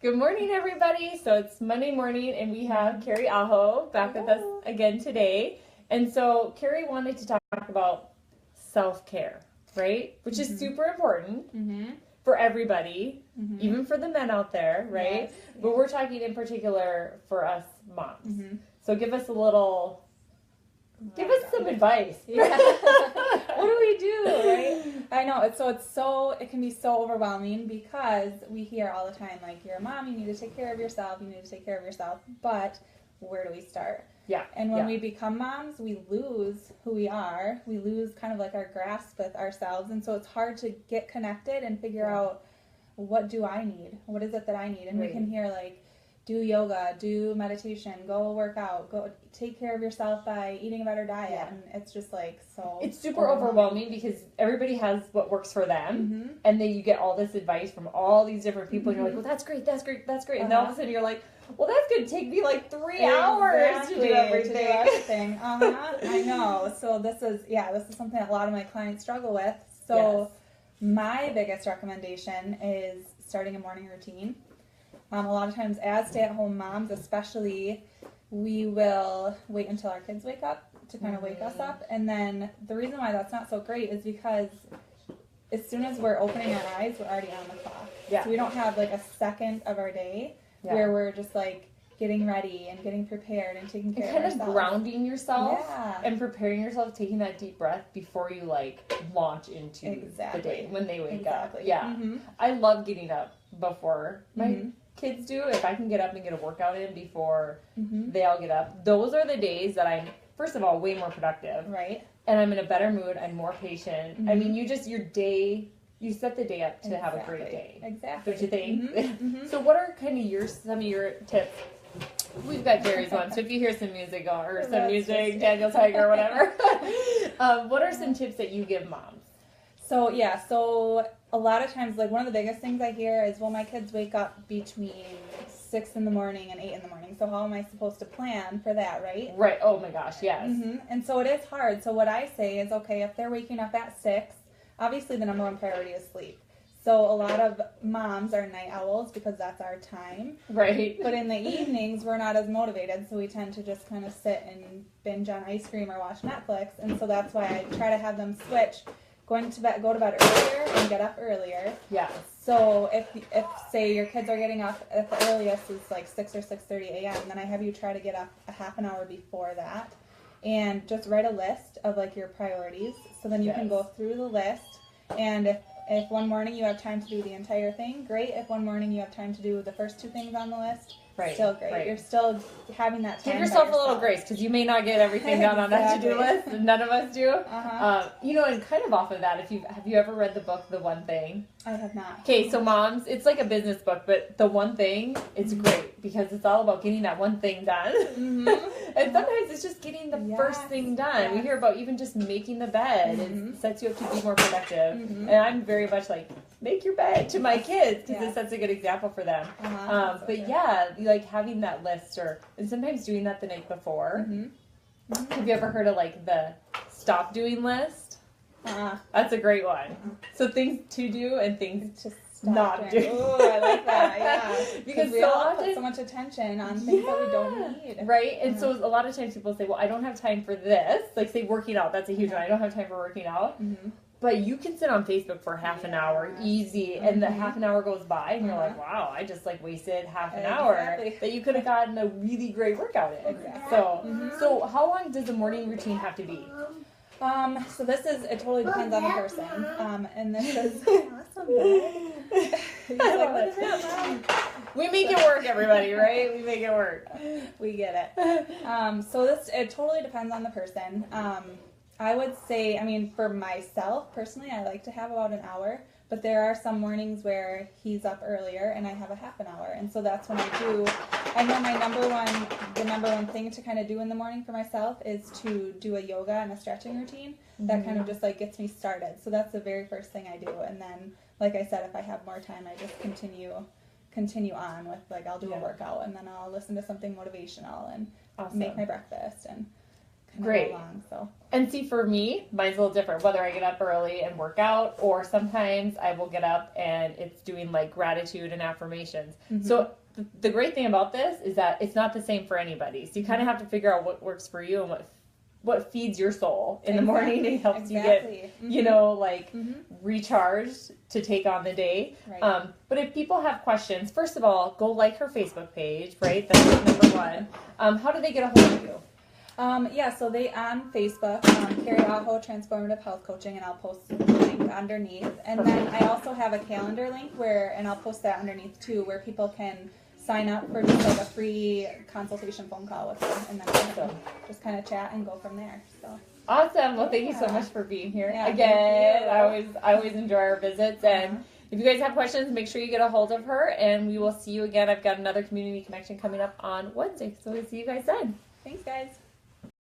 Good morning, everybody. So it's Monday morning, and we have Cari Aho back with us again today. And so Cari wanted to talk about self-care, right? Which is super important for everybody, even for the men out there, right? Yes. But we're talking in particular for us moms. So give us a little... Give us some advice. Yeah. What do we do, right? I know, it can be so overwhelming because we hear all the time, like, you're a mom, you need to take care of yourself, but where do we start? Yeah. And when we become moms, we lose who we are. We lose kind of like our grasp with ourselves, and so it's hard to get connected and figure out, what do I need? What is it that I need? And we can hear, like, do yoga, do meditation, go work out, go take care of yourself by eating a better diet. Yeah. And it's just like so... It's super overwhelming because everybody has what works for them. And then you get all this advice from all these different people. And you're like, well, that's great. And then all of a sudden you're like, well, that's going to take me like 3 hours to do everything. I know. So this is something that a lot of my clients struggle with. So my biggest recommendation is starting a morning routine. A lot of times as stay-at-home moms especially, we will wait until our kids wake up to kind of wake us up. And then the reason why that's not so great is because as soon as we're opening our eyes, we're already on the clock. Yeah. So we don't have like a second of our day where we're just like getting ready and getting prepared and taking care of ourselves. Kind of grounding yourself and Yeah. preparing yourself, taking that deep breath before you like launch into the day when they wake up. Yeah. I love getting up before my kids do. If I can get up and get a workout in before they all get up, those are the days that I'm, first of all, way more productive. Right. And I'm in a better mood. I'm more patient. I mean, you set the day up to have a great day. Exactly. Don't you think? So what are kind of some of your tips? We've got Jerry's one, so if you hear some music or some music, Daniel Tiger or whatever, what are some tips that you give moms? So a lot of times, like, one of the biggest things I hear is, well, my kids wake up between 6 in the morning and 8 in the morning, so how am I supposed to plan for that, right? Right. Oh my gosh, yes. And so it is hard. So what I say is, okay, if they're waking up at 6, obviously the number one priority is sleep. So a lot of moms are night owls because that's our time. Right. But in the evenings, we're not as motivated, so we tend to just kind of sit and binge on ice cream or watch Netflix. And so that's why I try to have them switch, go to bed earlier and get up earlier. Yeah. So if say your kids are getting up at the earliest is like 6 or 6:30 a.m., then I have you try to get up a half an hour before that and just write a list of like your priorities. So then you can go through the list, and if one morning you have time to do the entire thing, great. If one morning you have time to do the first 2 things on the list, still great. Right. You're still having that time. Give yourself a little grace because you may not get everything done on that to-do list. None of us do. And kind of off of that, have you ever read the book The One Thing? I have not. Okay, so moms, it's like a business book, but The One Thing, it's great because it's all about getting that one thing done. And sometimes it's just getting the first thing done. We hear about even just making the bed. It sets you up to be more productive. And I'm very much like, make your bed to my kids because it sets a good example for them. Like having that list and sometimes doing that the night before. Have you ever heard of like the stop doing list? That's a great one. So things to do and things to not do. Oh, I like that. Yeah, because we all put so much attention on things that we don't need. Right, and so a lot of times people say, "Well, I don't have time for this." Like say working out. That's a huge one. I don't have time for working out. But you can sit on Facebook for half an hour, easy, and the half an hour goes by, and you're like, wow, I just like wasted half an hour that you could have gotten a really great workout in. So how long does the morning routine have to be? So it totally depends on the person. And this is we make it work, everybody, right? We make it work. We get it. It totally depends on the person. I would say, for myself, personally, I like to have about an hour, but there are some mornings where he's up earlier and I have a half an hour, and so that's when I know the number one thing to kind of do in the morning for myself is to do a yoga and a stretching routine. That kind of just like gets me started, so that's the very first thing I do, and then, like I said, if I have more time, I just continue on with, like, I'll do a workout, and then I'll listen to something motivational and make my breakfast and Great. go along. So. And see, for me, mine's a little different. Whether I get up early and work out, or sometimes I will get up and it's doing like gratitude and affirmations. Mm-hmm. So the great thing about this is that it's not the same for anybody. So you kind of have to figure out what works for you and what feeds your soul in the morning and helps you get, you know, like recharged to take on the day. Right. But if people have questions, first of all, go like her Facebook page, right? That's number one. How do they get a hold of you? So they on Facebook, Cari Aho Transformative Health Coaching, and I'll post the link underneath. And then I also have a calendar link and I'll post that underneath too, where people can sign up for just like a free consultation phone call with them, and then we can just kind of chat and go from there. So awesome. Well, thank you so much for being here Yeah, again. I always enjoy our visits, and if you guys have questions, make sure you get a hold of her, and we will see you again. I've got another community connection coming up on Wednesday, so we'll see you guys then. Thanks, guys.